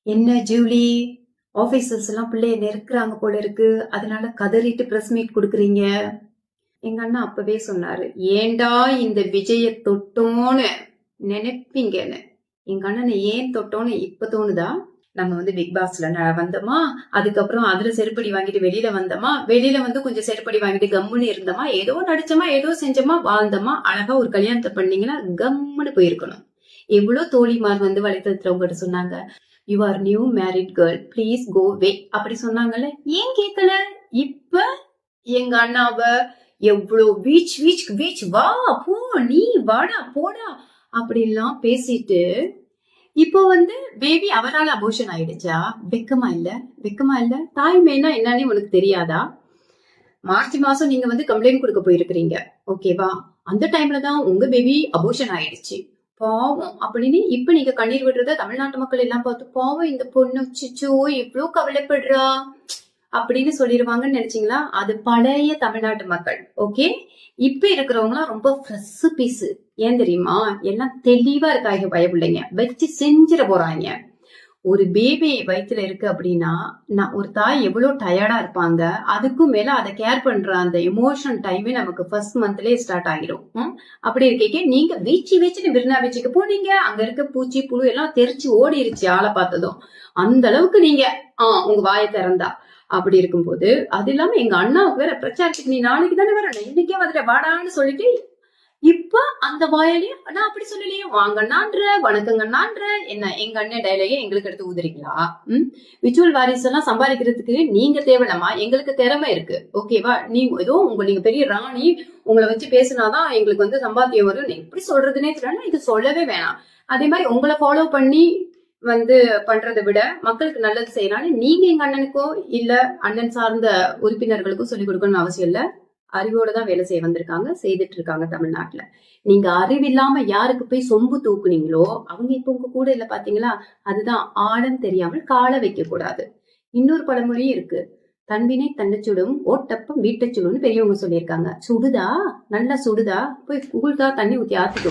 என்ன Julie, officers எல்லாம் பிள்ளைய நெருக்குறாங்க போல இருக்கு, அதனால கதறிட்டு பிரஸ் மீட் கொடுக்குறீங்க? எங்க அண்ணா அப்பவே சொன்னாரு, ஏண்டா இந்த விஜய தொட்டோன்னு நினைப்பீங்கன்னு. எங்க அண்ணனை ஏன் தொட்டோன்னு இப்ப தோணுதா? நம்ம வந்து பிக் பாஸ்ல வந்தோமா, அதுக்கப்புறம் அதுல செருப்படி வாங்கிட்டு வெளியில வந்தோமா, வெளியில வந்து கொஞ்சம் செருப்படி வாங்கிட்டு கம்முன்னு இருந்தோமா, ஏதோ நடிச்சோமா, ஏதோ செஞ்சோமா, வாழ்ந்தோமா, அழகா ஒரு கல்யாணத்தை பண்ணீங்கன்னா கம்முன்னு போயிருக்கணும். எவ்வளவு தோழிமார் வந்து வலைத்தளத்துல உங்ககிட்ட சொன்னாங்க, you are new married girl, please go way அப்படி சொன்னாங்கல்ல, ஏன் கேட்கல? இப்ப எங்க அண்ணாவ எவ்வளவு பீச் பீச் பீச் வா போ, நீ வாடா போடா அப்படிலாம் பேசிட்டு இப்போ வந்து பேபி அவரால் அபோஷன் ஆயிடுச்சா? வெக்கமா இல்ல? வெக்கமா இல்ல? தாய்மைனா என்னன்னு உனக்கு தெரியாதா? மார்ச் மாசம் நீங்க வந்து கம்ப்ளைண்ட் கொடுக்க போயிருக்கிறீங்க, ஓகேவா? அந்த டைம்ல தான் உங்க பேபி அபோஷன் ஆயிடுச்சு. பாவம் அப்படின்னு இப்ப நீங்க கண்ணீர் விடுறத தமிழ்நாட்டு மக்கள் எல்லாம் பார்த்து, பாவம் இந்த பொண்ணு சிச்சோ இவ்வளவு கவலைப்படுறா அப்படின்னு சொல்லிடுவாங்கன்னு நினைச்சீங்களா? அது பழைய தமிழ்நாட்டு மக்கள், ஓகே? இப்ப இருக்கிறவங்க ரொம்ப ஃப்ரெஷ் பீஸ். ஏன் தெரியுமா? எல்லாம் தெளிவா இருக்காங்க, பயப்பிள்ளைங்க வச்சு செஞ்சிட போறாங்க. ஒரு பேபி வயிற்றுல இருக்கு அப்படின்னா நான் ஒரு தாய் எவ்வளவு டயர்டா இருப்பாங்க, அதுக்கும் மேல அதை கேர் பண்ற அந்த எமோஷன் டைமே நமக்கு ஃபர்ஸ்ட் மந்த்லயே ஸ்டார்ட் ஆகிடும். அப்படி இருக்கே நீங்க வீச்சு வீச்சுன்னு விருந்தா வீச்சுக்கு போனீங்க, அங்க இருக்க பூச்சி புழு எல்லாம் தெரிச்சு ஓடிருச்சு ஆளை பார்த்ததும். அந்த அளவுக்கு நீங்க உங்க வாயை திறந்தா. அப்படி இருக்கும்போது அது இல்லாம எங்க அண்ணாவுக்கு வேற பிரச்சாரத்துக்கு நீ நாளைக்கு தானே வர, இன்னைக்கே வந்துட்ட வாடான்னு சொல்லிட்டு இப்ப அந்த வாயிலையும் நான் அப்படி சொல்லலையே, வாங்கண்ணான்ற வணக்கங்கண்ணான்ற என்ன எங்க அண்ணன் டைலாக எங்களுக்கு எடுத்து ஊதுறீங்களா? விச்சுவல் வாரிசு எல்லாம் சம்பாதிக்கிறதுக்கு நீங்க தேவையில்லமா, எங்களுக்கு திறமை இருக்கு, ஓகேவா? நீங்க ஏதோ நீங்க பெரிய ராணி, உங்களை வச்சு பேசினாதான் எங்களுக்கு வந்து சம்பாத்தியம் வரும், எப்படி சொல்றதுன்னே தெரியல. இது சொல்லவே வேணாம். அதே மாதிரி உங்களை ஃபாலோ பண்ணி வந்து பண்றதை விட மக்களுக்கு நல்லது செய்யறான்னு நீங்க எங்க அண்ணனுக்கோ இல்ல அண்ணன் சார்ந்த உறுப்பினர்களுக்கும் சொல்லிக் கொடுக்கணும்னு அவசியம் இல்ல. அறிவோட தான் வேலை செய்ய வந்திருக்காங்க, செய்துட்டு இருக்காங்க தமிழ்நாட்டுல. நீங்க அறிவில்லாம யாருக்கு போய் சொம்பு தூக்குனீங்களோ அவங்க இப்ப உங்க கூட இல்ல, பாத்தீங்களா? அதுதான் ஆழம் தெரியாமல் கால வைக்க கூடாது. இன்னொரு பழமொழியும் இருக்கு, தன்வினை தன்னை சுடும், ஓட்டப்பம் வீட்டை சுடும்னு பெரியவங்க சொல்லியிருக்காங்க. சுடுதா, நல்லா சுடுதா, போய் கூழ்தா தண்ணி ஊத்தி ஆத்திக்கோ.